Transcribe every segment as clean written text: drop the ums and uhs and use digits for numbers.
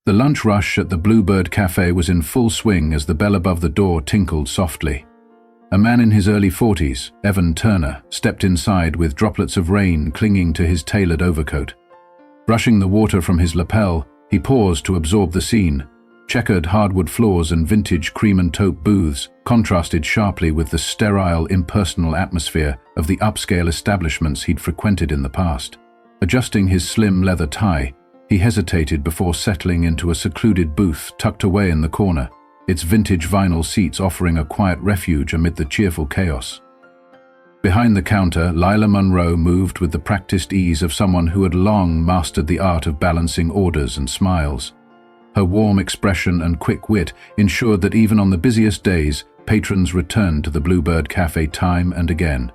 The lunch rush at the Bluebird Café was in full swing as the bell above the door tinkled softly. A man in his early 40s, Evan Turner, stepped inside with droplets of rain clinging to his tailored overcoat. Brushing the water from his lapel, he paused to absorb the scene. Checkered hardwood floors and vintage cream and taupe booths contrasted sharply with the sterile, impersonal atmosphere of the upscale establishments he'd frequented in the past. Adjusting his slim leather tie, he hesitated before settling into a secluded booth tucked away in the corner, its vintage vinyl seats offering a quiet refuge amid the cheerful chaos. Behind the counter, Lila Monroe moved with the practiced ease of someone who had long mastered the art of balancing orders and smiles. Her warm expression and quick wit ensured that even on the busiest days, patrons returned to the Bluebird Café time and again.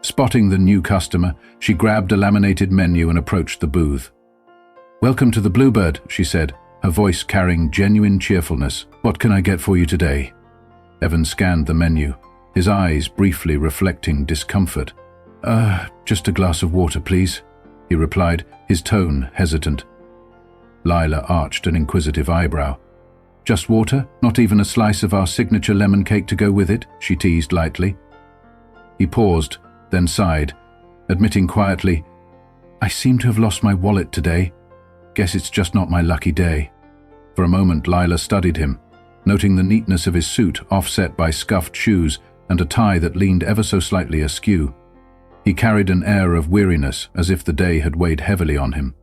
Spotting the new customer, she grabbed a laminated menu and approached the booth. "Welcome to the Bluebird," she said, her voice carrying genuine cheerfulness. "What can I get for you today?" Evan scanned the menu, his eyes briefly reflecting discomfort. Just a glass of water, please," he replied, his tone hesitant. Lila arched an inquisitive eyebrow. "Just water? Not even a slice of our signature lemon cake to go with it?" she teased lightly. He paused, then sighed, admitting quietly, "I seem to have lost my wallet today. Guess it's just not my lucky day." For a moment, Lila studied him, noting the neatness of his suit offset by scuffed shoes and a tie that leaned ever so slightly askew. He carried an air of weariness, as if the day had weighed heavily on him.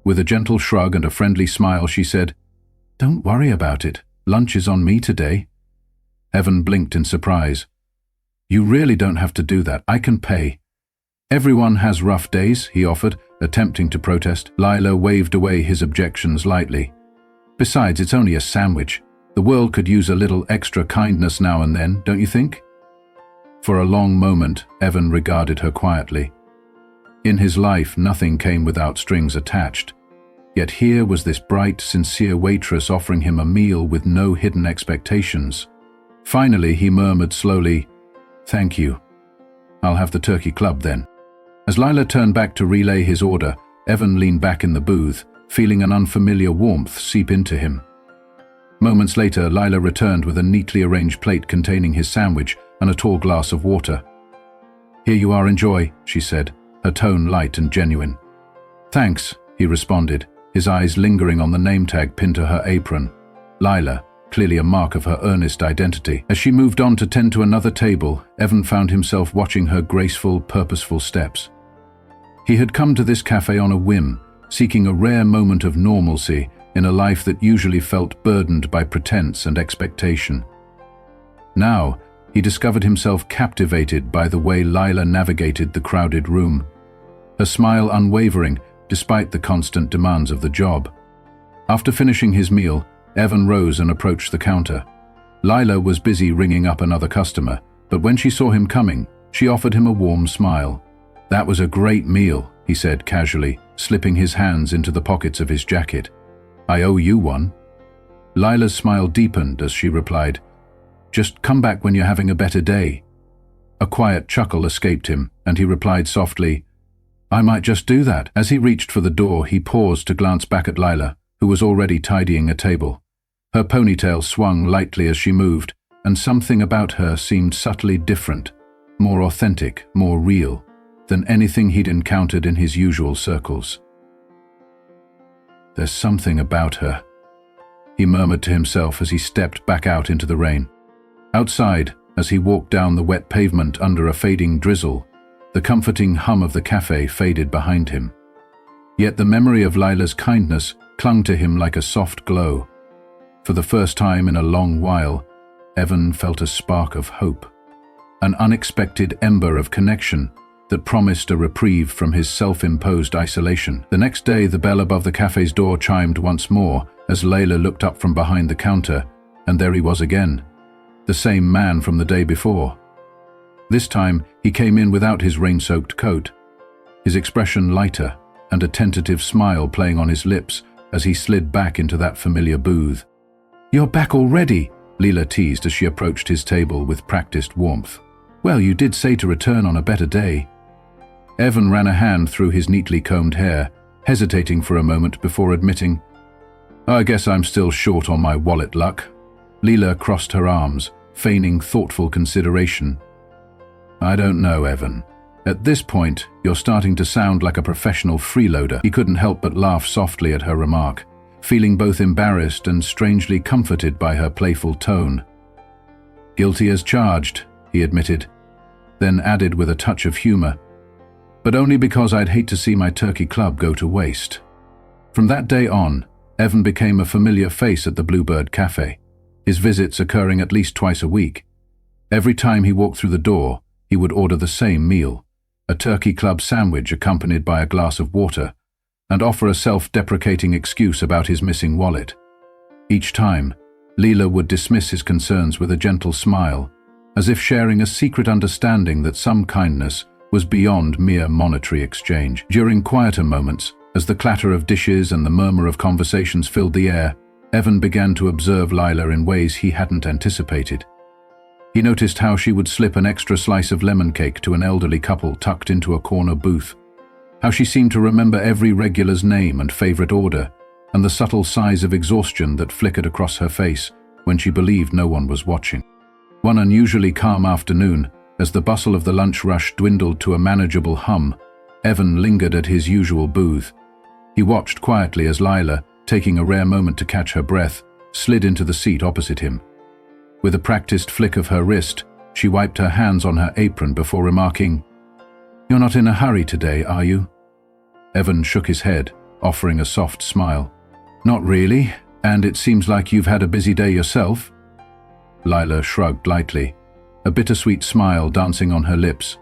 With a gentle shrug and a friendly smile, she said, "Don't worry about it. Lunch is on me today." Evan blinked in surprise. "You really don't have to do that. I can pay." "Everyone has rough days," he offered, attempting to protest. Lila waved away his objections lightly. "Besides, it's only a sandwich. The world could use a little extra kindness now and then, don't you think?" For a long moment, Evan regarded her quietly. In his life, nothing came without strings attached. Yet here was this bright, sincere waitress offering him a meal with no hidden expectations. Finally, he murmured slowly, "Thank you. I'll have the turkey club then." As Lila turned back to relay his order, Evan leaned back in the booth, feeling an unfamiliar warmth seep into him. Moments later, Lila returned with a neatly arranged plate containing his sandwich and a tall glass of water. "Here you are, enjoy," she said, her tone light and genuine. "Thanks," he responded, his eyes lingering on the name tag pinned to her apron. Lila, clearly a mark of her earnest identity. As she moved on to tend to another table, Evan found himself watching her graceful, purposeful steps. He had come to this cafe on a whim, seeking a rare moment of normalcy in a life that usually felt burdened by pretense and expectation. Now, he discovered himself captivated by the way Lila navigated the crowded room, her smile unwavering despite the constant demands of the job. After finishing his meal, Evan rose and approached the counter. Lila was busy ringing up another customer, but when she saw him coming, she offered him a warm smile. "That was a great meal," he said casually, slipping his hands into the pockets of his jacket. "I owe you one." Lila's smile deepened as she replied, "Just come back when you're having a better day." A quiet chuckle escaped him, and he replied softly, "I might just do that." As he reached for the door, he paused to glance back at Lila, who was already tidying a table. Her ponytail swung lightly as she moved, and something about her seemed subtly different, more authentic, more real, than anything he'd encountered in his usual circles. "There's something about her," he murmured to himself as he stepped back out into the rain. Outside, as he walked down the wet pavement under a fading drizzle, the comforting hum of the cafe faded behind him. Yet the memory of Lila's kindness clung to him like a soft glow. For the first time in a long while, Evan felt a spark of hope, an unexpected ember of connection that promised a reprieve from his self-imposed isolation. The next day, the bell above the cafe's door chimed once more as Lila looked up from behind the counter, and there he was again, the same man from the day before. This time, he came in without his rain-soaked coat, his expression lighter and a tentative smile playing on his lips as he slid back into that familiar booth. "You're back already," Lila teased as she approached his table with practiced warmth. "Well, you did say to return on a better day." Evan ran a hand through his neatly combed hair, hesitating for a moment before admitting, I guess I'm still short on my wallet luck. Lila crossed her arms, feigning thoughtful consideration. I don't know, Evan. At this point, you're starting to sound like a professional freeloader. He couldn't help but laugh softly at her remark, feeling both embarrassed and strangely comforted by her playful tone. Guilty as charged, he admitted, then added with a touch of humor, but only because I'd hate to see my turkey club go to waste. From that day on, Evan became a familiar face at the Bluebird Café, his visits occurring at least twice a week. Every time he walked through the door, he would order the same meal, a turkey club sandwich accompanied by a glass of water, and offer a self-deprecating excuse about his missing wallet. Each time, Lila would dismiss his concerns with a gentle smile, as if sharing a secret understanding that some kindness was beyond mere monetary exchange. During quieter moments, as the clatter of dishes and the murmur of conversations filled the air, Evan began to observe Lila in ways he hadn't anticipated. He noticed how she would slip an extra slice of lemon cake to an elderly couple tucked into a corner booth, how she seemed to remember every regular's name and favorite order, and the subtle sighs of exhaustion that flickered across her face when she believed no one was watching. One unusually calm afternoon, as the bustle of the lunch rush dwindled to a manageable hum, Evan lingered at his usual booth. He watched quietly as Lila, taking a rare moment to catch her breath, slid into the seat opposite him. With a practiced flick of her wrist, she wiped her hands on her apron before remarking, "You're not in a hurry today, are you?" Evan shook his head, offering a soft smile. "Not really, and it seems like you've had a busy day yourself." Lila shrugged lightly, a bittersweet smile dancing on her lips.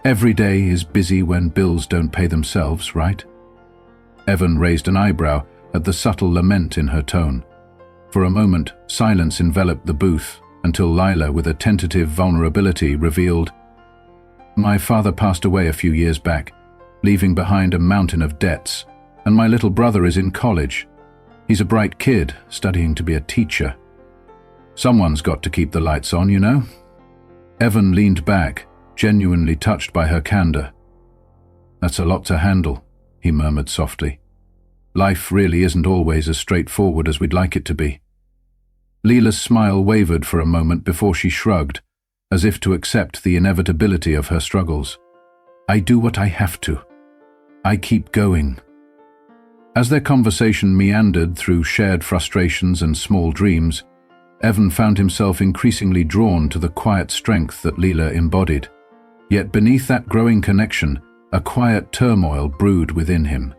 "Every day is busy when bills don't pay themselves, right?" Evan raised an eyebrow at the subtle lament in her tone. For a moment, silence enveloped the booth, until Lila, with a tentative vulnerability, revealed, "My father passed away a few years back, leaving behind a mountain of debts, and my little brother is in college. He's a bright kid, studying to be a teacher. Someone's got to keep the lights on, you know?" Evan leaned back, genuinely touched by her candor. "That's a lot to handle," he murmured softly. "Life really isn't always as straightforward as we'd like it to be." Lila's smile wavered for a moment before she shrugged, as if to accept the inevitability of her struggles. "I do what I have to. I keep going." As their conversation meandered through shared frustrations and small dreams, Evan found himself increasingly drawn to the quiet strength that Lila embodied. Yet beneath that growing connection, a quiet turmoil brewed within him.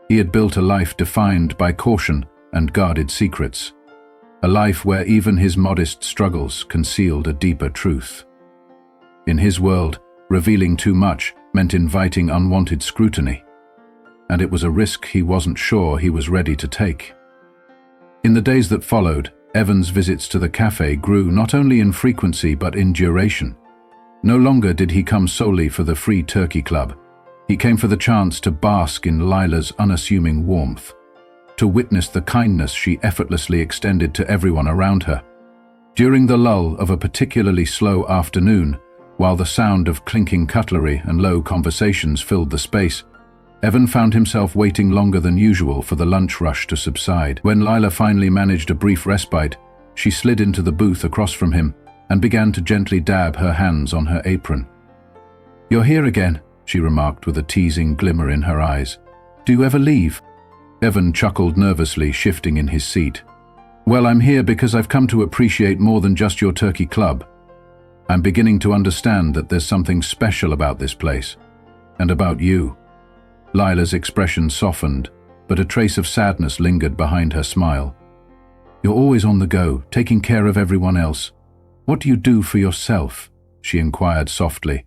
He had built a life defined by caution and guarded secrets, a life where even his modest struggles concealed a deeper truth. In his world, revealing too much meant inviting unwanted scrutiny, and it was a risk he wasn't sure he was ready to take. In the days that followed, Evan's visits to the cafe grew not only in frequency but in duration. No longer did he come solely for the free turkey club. He came for the chance to bask in Lila's unassuming warmth, to witness the kindness she effortlessly extended to everyone around her. During the lull of a particularly slow afternoon, while the sound of clinking cutlery and low conversations filled the space, Evan found himself waiting longer than usual for the lunch rush to subside. When Lila finally managed a brief respite, she slid into the booth across from him and began to gently dab her hands on her apron. "You're here again," she remarked with a teasing glimmer in her eyes. "Do you ever leave?" Evan chuckled nervously, shifting in his seat. "Well, I'm here because I've come to appreciate more than just your turkey club. I'm beginning to understand that there's something special about this place, and about you." Lila's expression softened, but a trace of sadness lingered behind her smile. "You're always on the go, taking care of everyone else. What do you do for yourself?" she inquired softly.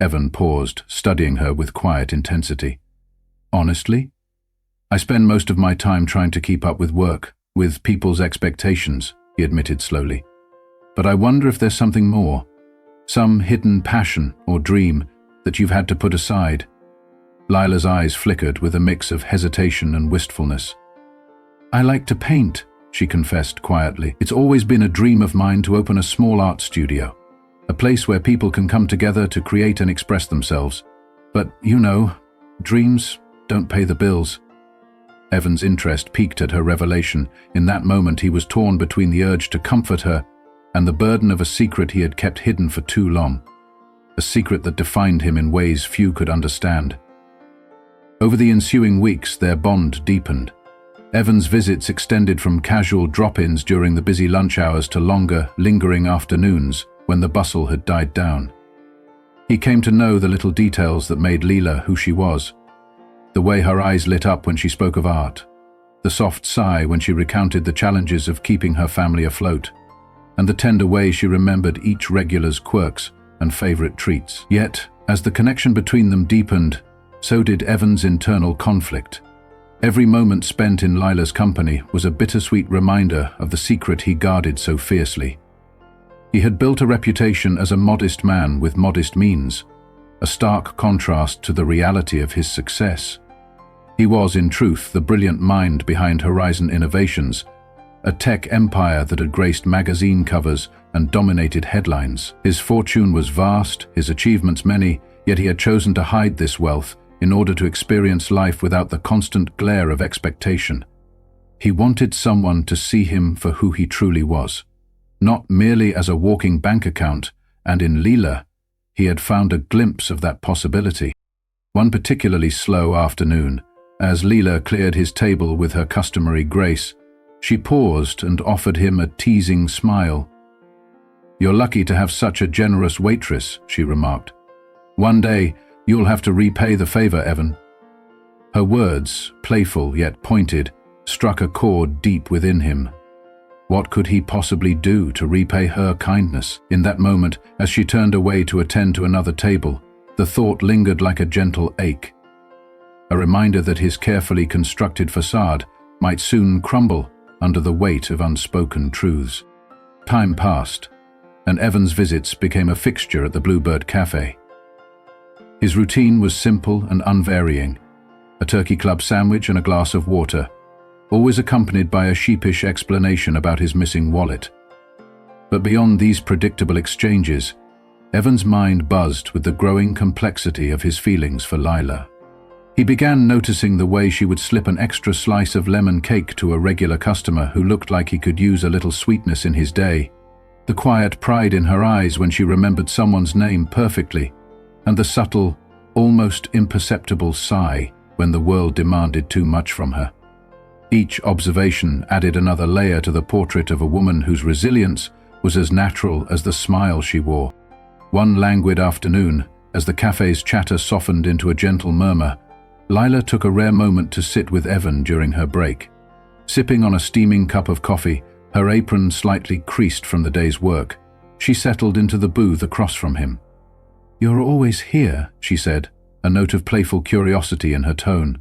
Evan paused, studying her with quiet intensity. "Honestly, I spend most of my time trying to keep up with work, with people's expectations," he admitted slowly. "But I wonder if there's something more, some hidden passion or dream that you've had to put aside." Lila's eyes flickered with a mix of hesitation and wistfulness. "I like to paint," she confessed quietly. "It's always been a dream of mine to open a small art studio, a place where people can come together to create and express themselves. But, you know, dreams don't pay the bills." Evan's interest piqued at her revelation. In that moment he was torn between the urge to comfort her and the burden of a secret he had kept hidden for too long. A secret that defined him in ways few could understand. Over the ensuing weeks, their bond deepened. Evan's visits extended from casual drop-ins during the busy lunch hours to longer, lingering afternoons when the bustle had died down. He came to know the little details that made Lila who she was. The way her eyes lit up when she spoke of art, the soft sigh when she recounted the challenges of keeping her family afloat, and the tender way she remembered each regular's quirks and favorite treats. Yet, as the connection between them deepened, so did Evan's internal conflict. Every moment spent in Lila's company was a bittersweet reminder of the secret he guarded so fiercely. He had built a reputation as a modest man with modest means, a stark contrast to the reality of his success. He was, in truth, the brilliant mind behind Horizon Innovations, a tech empire that had graced magazine covers and dominated headlines. His fortune was vast, his achievements many, yet he had chosen to hide this wealth in order to experience life without the constant glare of expectation. He wanted someone to see him for who he truly was, not merely as a walking bank account, and in Lila, he had found a glimpse of that possibility. One particularly slow afternoon, as Lila cleared his table with her customary grace, she paused and offered him a teasing smile. "You're lucky to have such a generous waitress," she remarked. "One day, you'll have to repay the favor, Evan." Her words, playful yet pointed, struck a chord deep within him. What could he possibly do to repay her kindness? In that moment, as she turned away to attend to another table, the thought lingered like a gentle ache. A reminder that his carefully constructed facade might soon crumble under the weight of unspoken truths. Time passed, and Evan's visits became a fixture at the Bluebird Café. His routine was simple and unvarying: a turkey club sandwich and a glass of water, always accompanied by a sheepish explanation about his missing wallet. But beyond these predictable exchanges, Evan's mind buzzed with the growing complexity of his feelings for Lila. He began noticing the way she would slip an extra slice of lemon cake to a regular customer who looked like he could use a little sweetness in his day, the quiet pride in her eyes when she remembered someone's name perfectly, and the subtle, almost imperceptible sigh when the world demanded too much from her. Each observation added another layer to the portrait of a woman whose resilience was as natural as the smile she wore. One languid afternoon, as the cafe's chatter softened into a gentle murmur, Lila took a rare moment to sit with Evan during her break. Sipping on a steaming cup of coffee, her apron slightly creased from the day's work, she settled into the booth across from him. "You're always here," she said, a note of playful curiosity in her tone.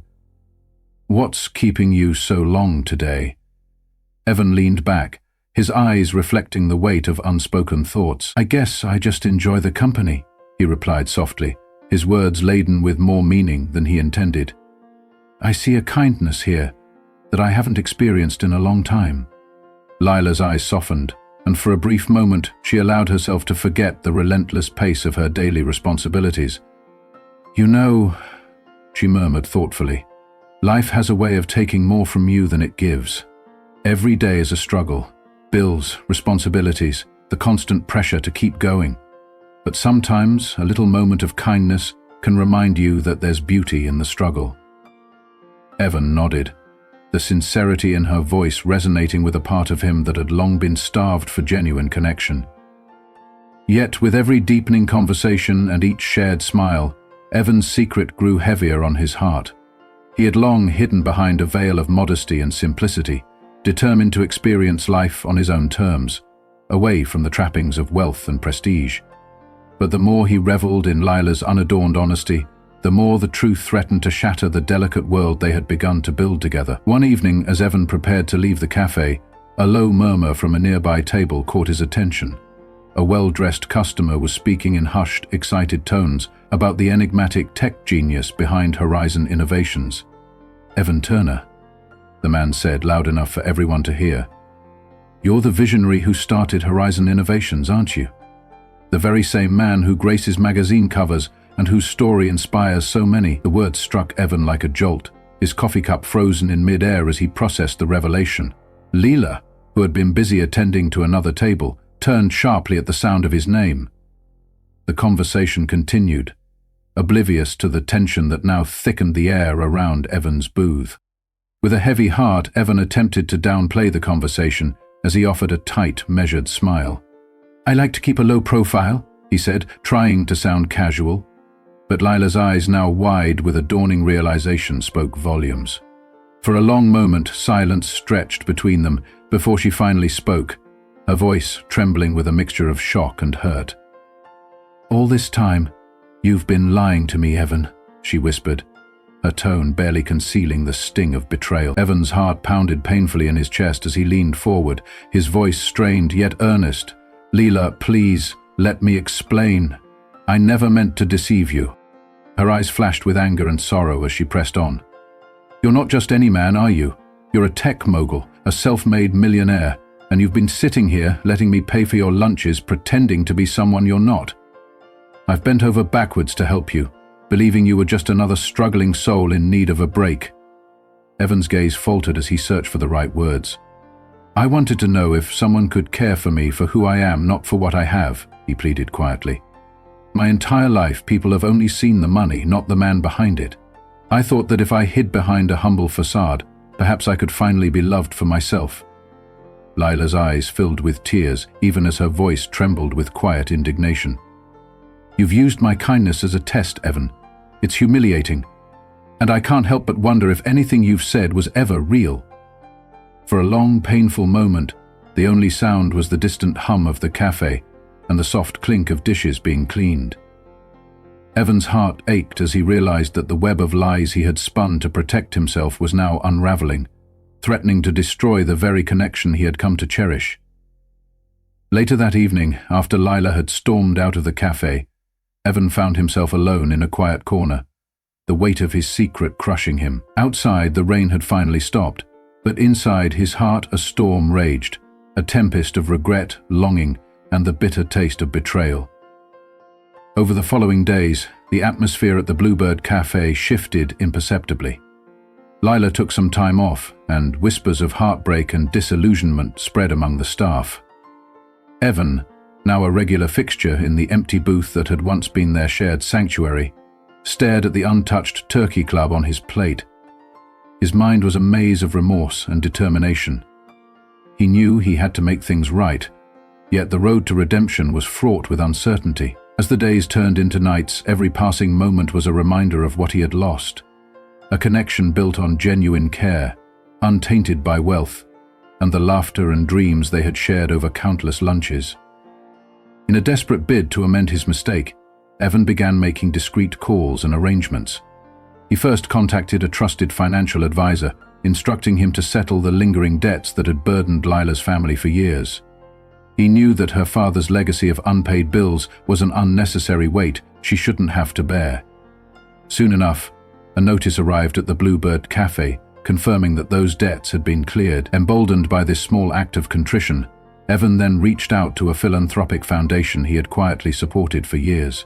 "What's keeping you so long today?" Evan leaned back, his eyes reflecting the weight of unspoken thoughts. "I guess I just enjoy the company," he replied softly, his words laden with more meaning than he intended. "I see a kindness here that I haven't experienced in a long time." Lila's eyes softened, and for a brief moment she allowed herself to forget the relentless pace of her daily responsibilities. "You know," she murmured thoughtfully, "life has a way of taking more from you than it gives. Every day is a struggle, bills, responsibilities, the constant pressure to keep going. But sometimes a little moment of kindness can remind you that there's beauty in the struggle." Evan nodded, the sincerity in her voice resonating with a part of him that had long been starved for genuine connection. Yet with every deepening conversation and each shared smile, Evan's secret grew heavier on his heart. He had long hidden behind a veil of modesty and simplicity, determined to experience life on his own terms, away from the trappings of wealth and prestige. But the more he reveled in Lila's unadorned honesty, the more the truth threatened to shatter the delicate world they had begun to build together. One evening, as Evan prepared to leave the cafe, a low murmur from a nearby table caught his attention. A well-dressed customer was speaking in hushed, excited tones about the enigmatic tech genius behind Horizon Innovations. "Evan Turner," the man said loud enough for everyone to hear. "You're the visionary who started Horizon Innovations, aren't you? The very same man who graces magazine covers and whose story inspires so many." The words struck Evan like a jolt, his coffee cup frozen in mid-air as he processed the revelation. Lila, who had been busy attending to another table, turned sharply at the sound of his name. The conversation continued, oblivious to the tension that now thickened the air around Evan's booth. With a heavy heart, Evan attempted to downplay the conversation as he offered a tight, measured smile. "I like to keep a low profile," he said, trying to sound casual. But Lila's eyes, now wide with a dawning realization, spoke volumes. For a long moment, silence stretched between them before she finally spoke, her voice trembling with a mixture of shock and hurt. "All this time, you've been lying to me, Evan," she whispered, her tone barely concealing the sting of betrayal. Evan's heart pounded painfully in his chest as he leaned forward, his voice strained yet earnest. "Lila, please, let me explain. I never meant to deceive you." Her eyes flashed with anger and sorrow as she pressed on. "You're not just any man, are you? You're a tech mogul, a self-made millionaire, and you've been sitting here letting me pay for your lunches pretending to be someone you're not. I've bent over backwards to help you, believing you were just another struggling soul in need of a break." Evan's gaze faltered as he searched for the right words. "I wanted to know if someone could care for me for who I am, not for what I have," he pleaded quietly. "My entire life, people have only seen the money, not the man behind it. I thought that if I hid behind a humble facade, perhaps I could finally be loved for myself." Lila's eyes filled with tears, even as her voice trembled with quiet indignation. "You've used my kindness as a test, Evan. It's humiliating. And I can't help but wonder if anything you've said was ever real." For a long, painful moment, the only sound was the distant hum of the cafe and the soft clink of dishes being cleaned. Evan's heart ached as he realized that the web of lies he had spun to protect himself was now unraveling, threatening to destroy the very connection he had come to cherish. Later that evening, after Lila had stormed out of the cafe, Evan found himself alone in a quiet corner, the weight of his secret crushing him. Outside, the rain had finally stopped, but inside his heart a storm raged, a tempest of regret, longing, and the bitter taste of betrayal. Over the following days, the atmosphere at the Bluebird Café shifted imperceptibly. Lila took some time off, and whispers of heartbreak and disillusionment spread among the staff. Evan, now a regular fixture in the empty booth that had once been their shared sanctuary, stared at the untouched turkey club on his plate. His mind was a maze of remorse and determination. He knew he had to make things right, yet the road to redemption was fraught with uncertainty. As the days turned into nights, every passing moment was a reminder of what he had lost. A connection built on genuine care, untainted by wealth, and the laughter and dreams they had shared over countless lunches. In a desperate bid to amend his mistake, Evan began making discreet calls and arrangements. He first contacted a trusted financial advisor, instructing him to settle the lingering debts that had burdened Lila's family for years. He knew that her father's legacy of unpaid bills was an unnecessary weight she shouldn't have to bear. Soon enough, a notice arrived at the Bluebird Café, confirming that those debts had been cleared. Emboldened by this small act of contrition, Evan then reached out to a philanthropic foundation he had quietly supported for years.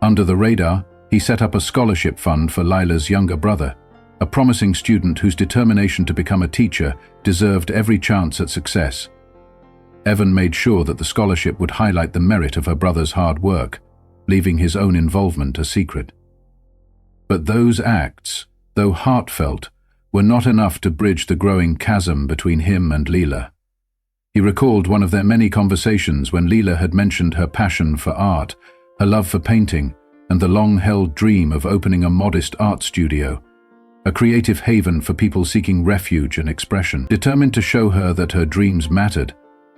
Under the radar, he set up a scholarship fund for Lila's younger brother, a promising student whose determination to become a teacher deserved every chance at success. Evan made sure that the scholarship would highlight the merit of her brother's hard work, leaving his own involvement a secret. But those acts, though heartfelt, were not enough to bridge the growing chasm between him and Lila. He recalled one of their many conversations when Lila had mentioned her passion for art, her love for painting, and the long-held dream of opening a modest art studio, a creative haven for people seeking refuge and expression. Determined to show her that her dreams mattered,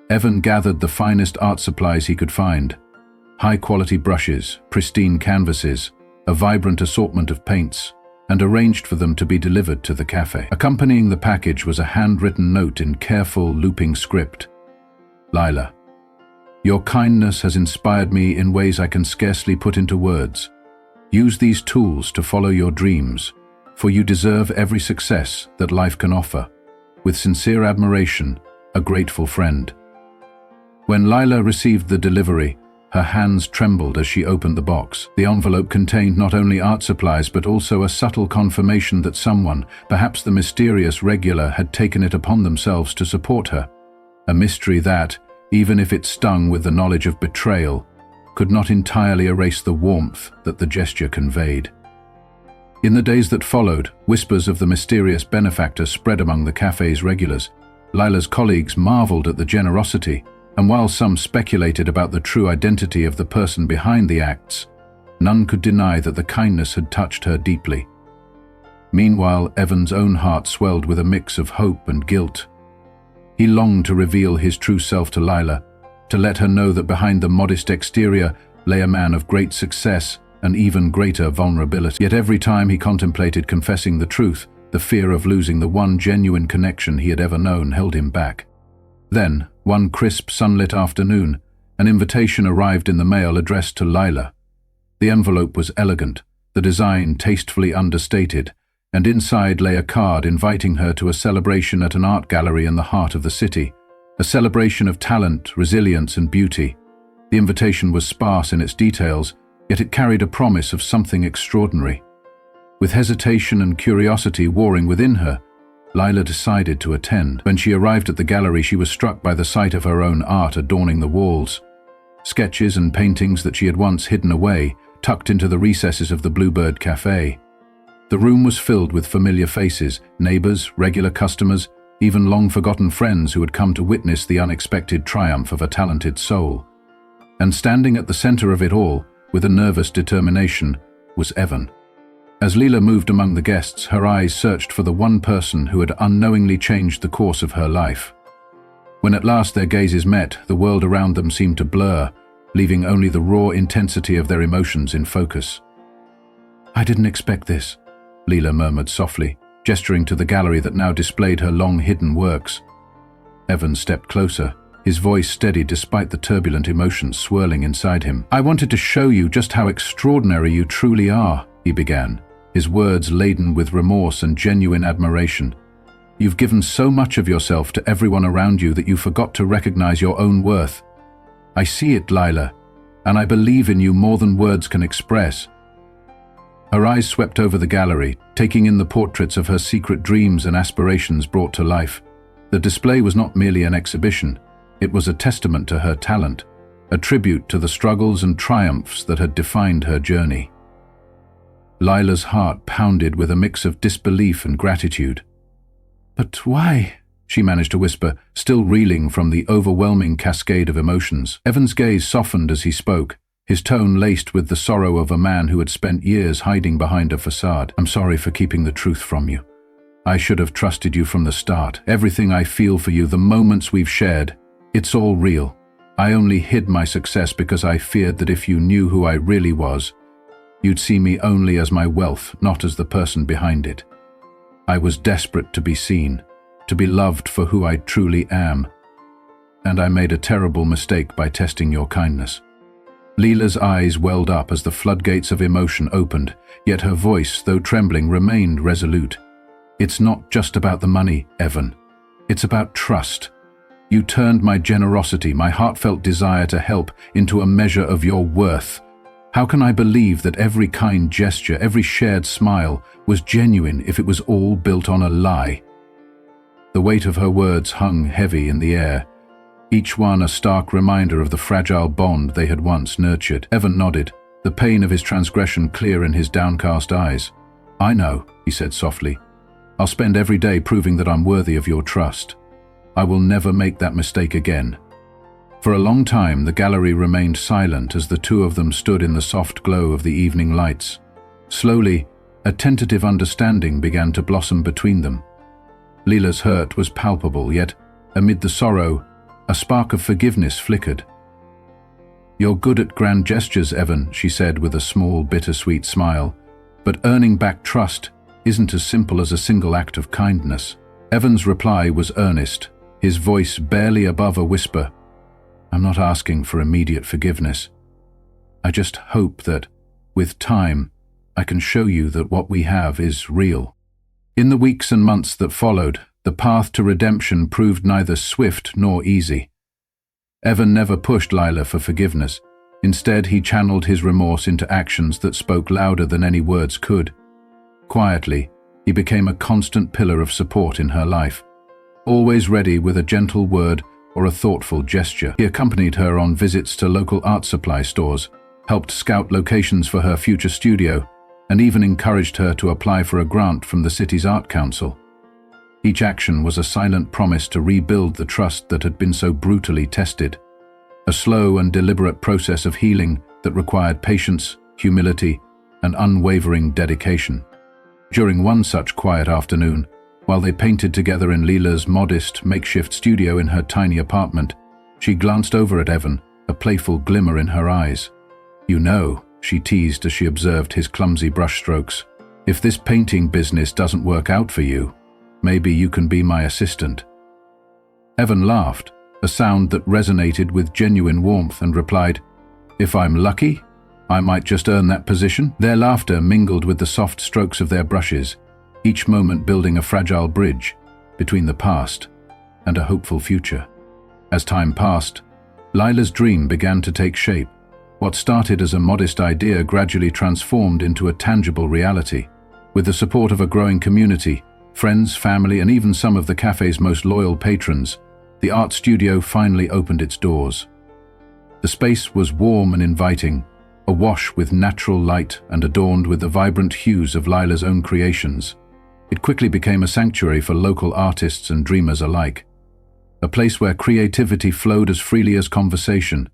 Evan gathered the finest art supplies he could find: high-quality brushes, pristine canvases, a vibrant assortment of paints, and arranged for them to be delivered to the cafe. Accompanying the package was a handwritten note in careful, looping script. "Lila, your kindness has inspired me in ways I can scarcely put into words. Use these tools to follow your dreams, for you deserve every success that life can offer. With sincere admiration, a grateful friend." When Lila received the delivery, Her hands trembled as she opened the box. The envelope contained not only art supplies but also a subtle confirmation that someone, perhaps the mysterious regular, had taken it upon themselves to support her. A mystery that, even if it stung with the knowledge of betrayal, could not entirely erase the warmth that the gesture conveyed. In the days that followed, whispers of the mysterious benefactor spread among the cafe's regulars. Lila's colleagues marveled at the generosity, and while some speculated about the true identity of the person behind the acts, none could deny that the kindness had touched her deeply. Meanwhile, Evan's own heart swelled with a mix of hope and guilt. He longed to reveal his true self to Lila, to let her know that behind the modest exterior lay a man of great success and even greater vulnerability. Yet every time he contemplated confessing the truth, the fear of losing the one genuine connection he had ever known held him back. Then, one crisp sunlit afternoon, an invitation arrived in the mail addressed to Lila. The envelope was elegant, the design tastefully understated, and inside lay a card inviting her to a celebration at an art gallery in the heart of the city, a celebration of talent, resilience, and beauty. The invitation was sparse in its details, yet it carried a promise of something extraordinary. With hesitation and curiosity warring within her, Lila decided to attend. When she arrived at the gallery, she was struck by the sight of her own art adorning the walls. Sketches and paintings that she had once hidden away, tucked into the recesses of the Bluebird Café. The room was filled with familiar faces, neighbors, regular customers, even long-forgotten friends who had come to witness the unexpected triumph of a talented soul. And standing at the center of it all, with a nervous determination, was Evan. As Lila moved among the guests, her eyes searched for the one person who had unknowingly changed the course of her life. When at last their gazes met, the world around them seemed to blur, leaving only the raw intensity of their emotions in focus. "I didn't expect this," Lila murmured softly, gesturing to the gallery that now displayed her long-hidden works. Evan stepped closer, his voice steady despite the turbulent emotions swirling inside him. "I wanted to show you just how extraordinary you truly are," he began, his words laden with remorse and genuine admiration. "You've given so much of yourself to everyone around you that you forgot to recognize your own worth. I see it, Lila, and I believe in you more than words can express." Her eyes swept over the gallery, taking in the portraits of her secret dreams and aspirations brought to life. The display was not merely an exhibition, it was a testament to her talent, a tribute to the struggles and triumphs that had defined her journey. Lila's heart pounded with a mix of disbelief and gratitude. "But why?" she managed to whisper, still reeling from the overwhelming cascade of emotions. Evan's gaze softened as he spoke, his tone laced with the sorrow of a man who had spent years hiding behind a facade. "I'm sorry for keeping the truth from you. I should have trusted you from the start. Everything I feel for you, the moments we've shared, it's all real. I only hid my success because I feared that if you knew who I really was, you'd see me only as my wealth, not as the person behind it. I was desperate to be seen, to be loved for who I truly am. And I made a terrible mistake by testing your kindness." Lila's eyes welled up as the floodgates of emotion opened, yet her voice, though trembling, remained resolute. "It's not just about the money, Evan. It's about trust. You turned my generosity, my heartfelt desire to help, into a measure of your worth. How can I believe that every kind gesture, every shared smile, was genuine if it was all built on a lie?" The weight of her words hung heavy in the air, each one a stark reminder of the fragile bond they had once nurtured. Evan nodded, the pain of his transgression clear in his downcast eyes. "I know," he said softly. "I'll spend every day proving that I'm worthy of your trust. I will never make that mistake again." For a long time, the gallery remained silent as the two of them stood in the soft glow of the evening lights. Slowly, a tentative understanding began to blossom between them. Lila's hurt was palpable, yet, amid the sorrow, a spark of forgiveness flickered. "You're good at grand gestures, Evan," she said with a small, bittersweet smile. "But earning back trust isn't as simple as a single act of kindness." Evan's reply was earnest, his voice barely above a whisper. "I'm not asking for immediate forgiveness. I just hope that, with time, I can show you that what we have is real." In the weeks and months that followed, the path to redemption proved neither swift nor easy. Evan never pushed Lila for forgiveness. Instead, he channeled his remorse into actions that spoke louder than any words could. Quietly, he became a constant pillar of support in her life, always ready with a gentle word or a thoughtful gesture. He accompanied her on visits to local art supply stores, helped scout locations for her future studio, and even encouraged her to apply for a grant from the city's art council. Each action was a silent promise to rebuild the trust that had been so brutally tested, a slow and deliberate process of healing that required patience, humility, and unwavering dedication. During one such quiet afternoon, while they painted together in Lila's modest, makeshift studio in her tiny apartment, she glanced over at Evan, a playful glimmer in her eyes. "You know," she teased as she observed his clumsy brushstrokes, "if this painting business doesn't work out for you, maybe you can be my assistant." Evan laughed, a sound that resonated with genuine warmth, and replied, "If I'm lucky, I might just earn that position." Their laughter mingled with the soft strokes of their brushes, each moment building a fragile bridge between the past and a hopeful future. As time passed, Lila's dream began to take shape. What started as a modest idea gradually transformed into a tangible reality. With the support of a growing community, friends, family, and even some of the cafe's most loyal patrons, the art studio finally opened its doors. The space was warm and inviting, awash with natural light and adorned with the vibrant hues of Lila's own creations. It quickly became a sanctuary for local artists and dreamers alike, a place where creativity flowed as freely as conversation,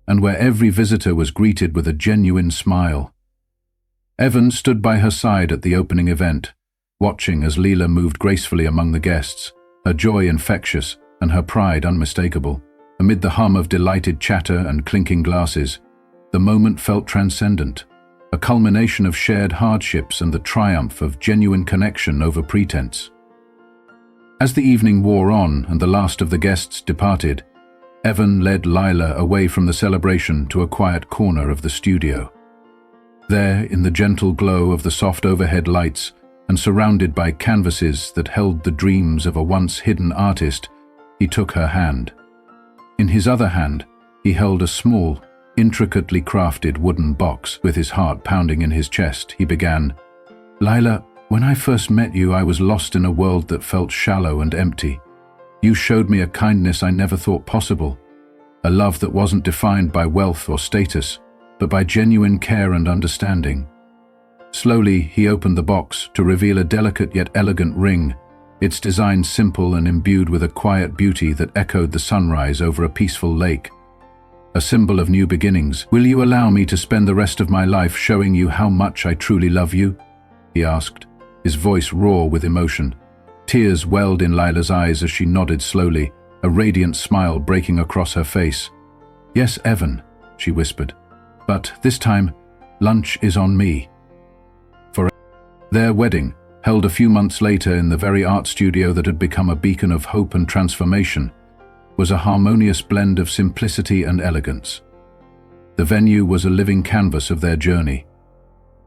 and where every visitor was greeted with a genuine smile. Evan stood by her side at the opening event, watching as Lila moved gracefully among the guests, her joy infectious and her pride unmistakable. Amid the hum of delighted chatter and clinking glasses, the moment felt transcendent, a culmination of shared hardships and the triumph of genuine connection over pretense. As the evening wore on and the last of the guests departed, Evan led Lila away from the celebration to a quiet corner of the studio. There, in the gentle glow of the soft overhead lights and surrounded by canvases that held the dreams of a once-hidden artist, he took her hand. In his other hand, he held a small, intricately crafted wooden box. With his heart pounding in his chest, he began, "Lila, when I first met you, I was lost in a world that felt shallow and empty. You showed me a kindness I never thought possible, a love that wasn't defined by wealth or status, but by genuine care and understanding." Slowly, he opened the box to reveal a delicate yet elegant ring, its design simple and imbued with a quiet beauty that echoed the sunrise over a peaceful lake. "A symbol of new beginnings. Will you allow me to spend the rest of my life showing you how much I truly love you?" he asked, his voice raw with emotion. Tears welled in Lila's eyes as she nodded slowly, a radiant smile breaking across her face. "Yes, Evan," she whispered, "but this time, lunch is on me." Their wedding, held a few months later in the very art studio that had become a beacon of hope and transformation, was a harmonious blend of simplicity and elegance. The venue was a living canvas of their journey,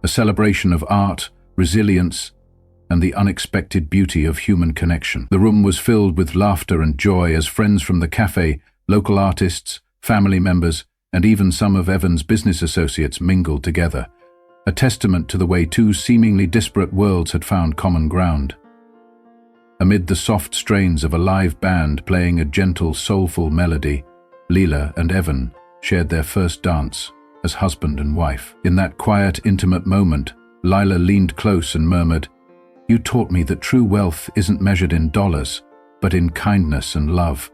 a celebration of art, resilience, and the unexpected beauty of human connection. The room was filled with laughter and joy as friends from the cafe, local artists, family members, and even some of Evan's business associates mingled together, a testament to the way two seemingly disparate worlds had found common ground. Amid the soft strains of a live band playing a gentle, soulful melody, Lila and Evan shared their first dance as husband and wife. In that quiet, intimate moment, Lila leaned close and murmured, "You taught me that true wealth isn't measured in dollars, but in kindness and love."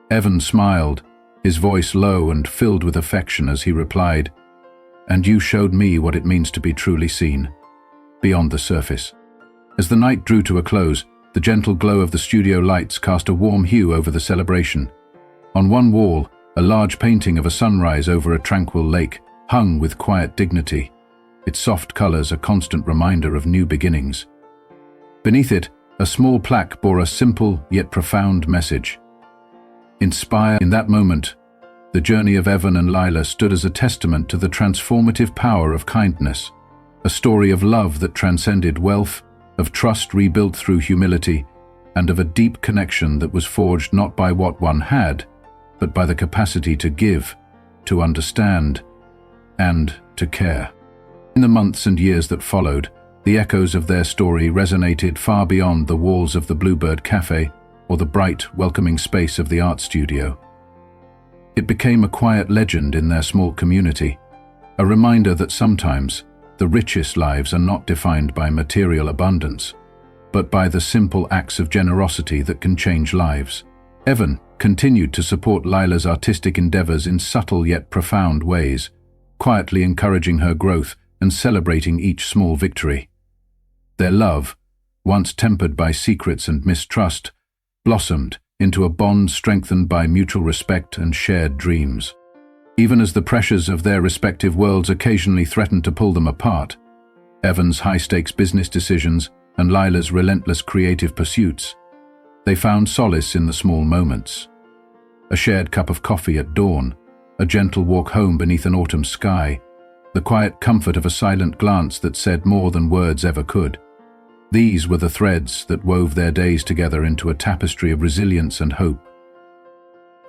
Evan smiled, his voice low and filled with affection as he replied, "And you showed me what it means to be truly seen, beyond the surface." As the night drew to a close, the gentle glow of the studio lights cast a warm hue over the celebration. On one wall, a large painting of a sunrise over a tranquil lake hung with quiet dignity, its soft colors a constant reminder of new beginnings. Beneath it, a small plaque bore a simple yet profound message. Inspire. In that moment, the journey of Evan and Lila stood as a testament to the transformative power of kindness, a story of love that transcended wealth, of trust rebuilt through humility, and of a deep connection that was forged not by what one had, but by the capacity to give, to understand, and to care. In the months and years that followed, the echoes of their story resonated far beyond the walls of the Bluebird Café or the bright, welcoming space of the art studio. It became a quiet legend in their small community, a reminder that sometimes the richest lives are not defined by material abundance, but by the simple acts of generosity that can change lives. Evan continued to support Lila's artistic endeavors in subtle yet profound ways, quietly encouraging her growth and celebrating each small victory. Their love, once tempered by secrets and mistrust, blossomed into a bond strengthened by mutual respect and shared dreams. Even as the pressures of their respective worlds occasionally threatened to pull them apart, Evan's high-stakes business decisions and Lila's relentless creative pursuits, they found solace in the small moments. A shared cup of coffee at dawn, a gentle walk home beneath an autumn sky, the quiet comfort of a silent glance that said more than words ever could. These were the threads that wove their days together into a tapestry of resilience and hope.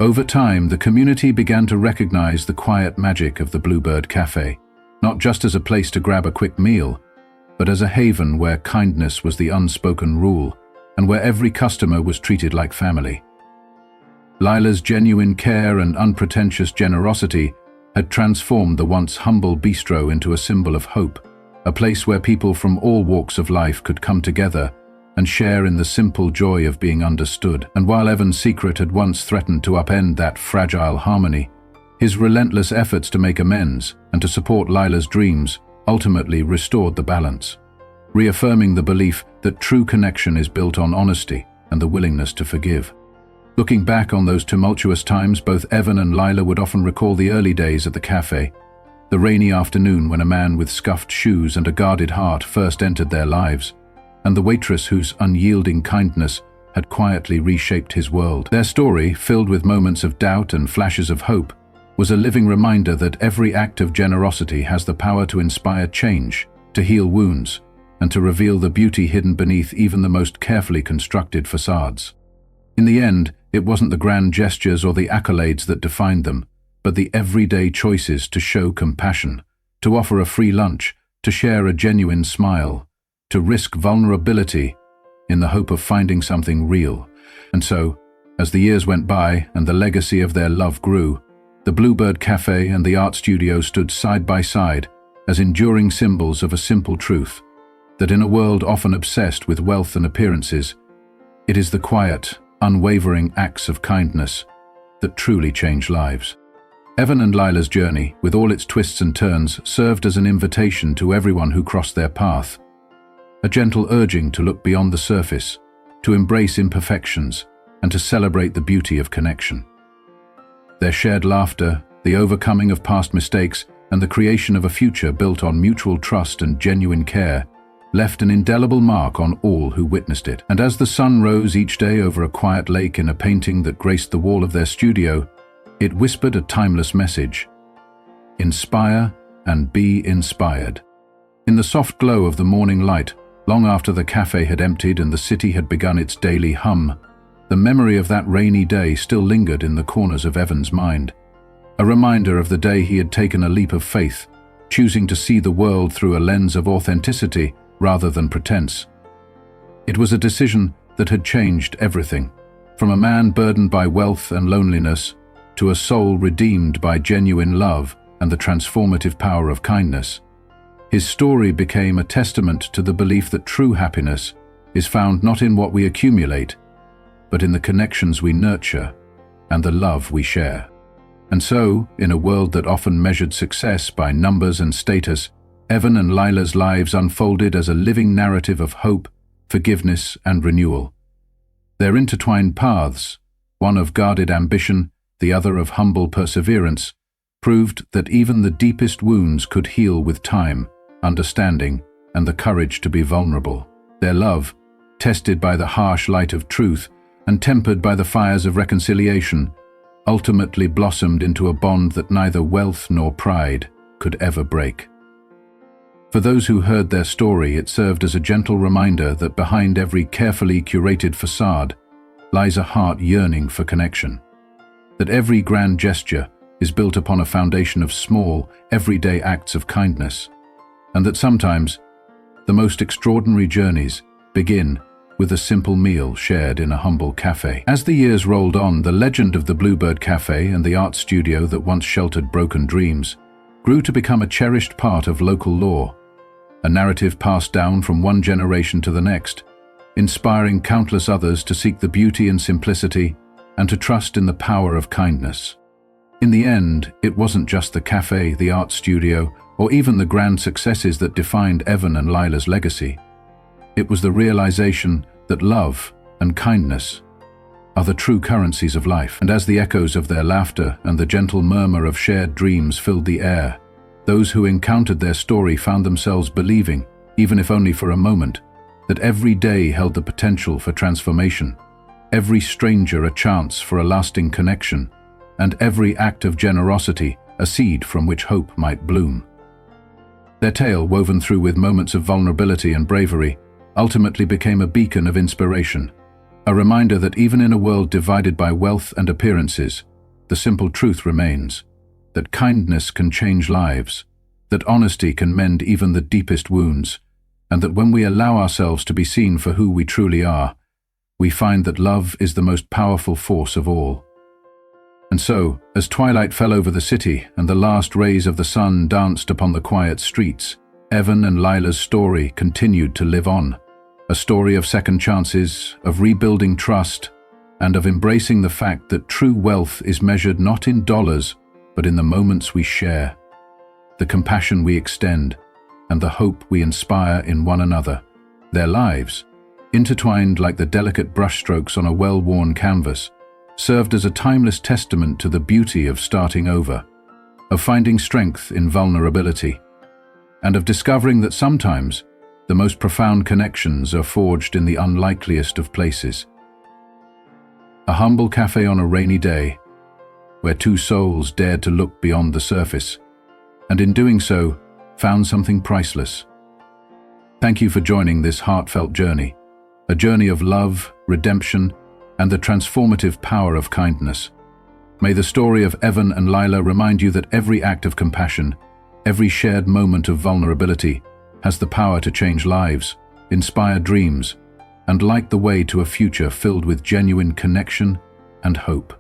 Over time, the community began to recognize the quiet magic of the Bluebird Café, not just as a place to grab a quick meal, but as a haven where kindness was the unspoken rule and where every customer was treated like family. Lila's genuine care and unpretentious generosity had transformed the once humble bistro into a symbol of hope, a place where people from all walks of life could come together and share in the simple joy of being understood. And while Evan's secret had once threatened to upend that fragile harmony, his relentless efforts to make amends and to support Lila's dreams ultimately restored the balance, reaffirming the belief that true connection is built on honesty and the willingness to forgive. Looking back on those tumultuous times, both Evan and Lila would often recall the early days at the cafe, the rainy afternoon when a man with scuffed shoes and a guarded heart first entered their lives, and the waitress whose unyielding kindness had quietly reshaped his world. Their story, filled with moments of doubt and flashes of hope, was a living reminder that every act of generosity has the power to inspire change, to heal wounds, and to reveal the beauty hidden beneath even the most carefully constructed facades. In the end, it wasn't the grand gestures or the accolades that defined them, but the everyday choices to show compassion, to offer a free lunch, to share a genuine smile, to risk vulnerability in the hope of finding something real. And so, as the years went by and the legacy of their love grew, the Bluebird Café and the art studio stood side by side as enduring symbols of a simple truth, that in a world often obsessed with wealth and appearances, it is the quiet, unwavering acts of kindness that truly change lives. Evan and Lila's journey, with all its twists and turns, served as an invitation to everyone who crossed their path, a gentle urging to look beyond the surface, to embrace imperfections, and to celebrate the beauty of connection. Their shared laughter, the overcoming of past mistakes, and the creation of a future built on mutual trust and genuine care left an indelible mark on all who witnessed it. And as the sun rose each day over a quiet lake in a painting that graced the wall of their studio, it whispered a timeless message: inspire and be inspired. In the soft glow of the morning light, long after the cafe had emptied and the city had begun its daily hum, the memory of that rainy day still lingered in the corners of Evan's mind, a reminder of the day he had taken a leap of faith, choosing to see the world through a lens of authenticity rather than pretense. It was a decision that had changed everything, from a man burdened by wealth and loneliness to a soul redeemed by genuine love and the transformative power of kindness. His story became a testament to the belief that true happiness is found not in what we accumulate, but in the connections we nurture and the love we share. And so, in a world that often measured success by numbers and status, Evan and Lila's lives unfolded as a living narrative of hope, forgiveness, and renewal. Their intertwined paths, one of guarded ambition, the other of humble perseverance, proved that even the deepest wounds could heal with time, understanding, and the courage to be vulnerable. Their love, tested by the harsh light of truth and tempered by the fires of reconciliation, ultimately blossomed into a bond that neither wealth nor pride could ever break. For those who heard their story, it served as a gentle reminder that behind every carefully curated facade lies a heart yearning for connection, that every grand gesture is built upon a foundation of small, everyday acts of kindness, and that sometimes the most extraordinary journeys begin with a simple meal shared in a humble cafe. As the years rolled on, the legend of the Bluebird Café and the art studio that once sheltered broken dreams grew to become a cherished part of local lore, a narrative passed down from one generation to the next, inspiring countless others to seek the beauty and simplicity and to trust in the power of kindness. In the end, it wasn't just the cafe, the art studio, or even the grand successes that defined Evan and Lila's legacy. It was the realization that love and kindness are the true currencies of life. And as the echoes of their laughter and the gentle murmur of shared dreams filled the air, those who encountered their story found themselves believing, even if only for a moment, that every day held the potential for transformation, every stranger a chance for a lasting connection, and every act of generosity a seed from which hope might bloom. Their tale, woven through with moments of vulnerability and bravery, ultimately became a beacon of inspiration, a reminder that even in a world divided by wealth and appearances, the simple truth remains, that kindness can change lives, that honesty can mend even the deepest wounds, and that when we allow ourselves to be seen for who we truly are, we find that love is the most powerful force of all. And so, as twilight fell over the city and the last rays of the sun danced upon the quiet streets, Evan and Lila's story continued to live on. A story of second chances, of rebuilding trust, and of embracing the fact that true wealth is measured not in dollars, but in the moments we share, the compassion we extend, and the hope we inspire in one another. Their lives, intertwined like the delicate brushstrokes on a well-worn canvas, served as a timeless testament to the beauty of starting over, of finding strength in vulnerability, and of discovering that sometimes the most profound connections are forged in the unlikeliest of places. A humble cafe on a rainy day, where two souls dared to look beyond the surface, and in doing so, found something priceless. Thank you for joining this heartfelt journey, a journey of love, redemption, and the transformative power of kindness. May the story of Evan and Lila remind you that every act of compassion, every shared moment of vulnerability, has the power to change lives, inspire dreams, and light the way to a future filled with genuine connection and hope.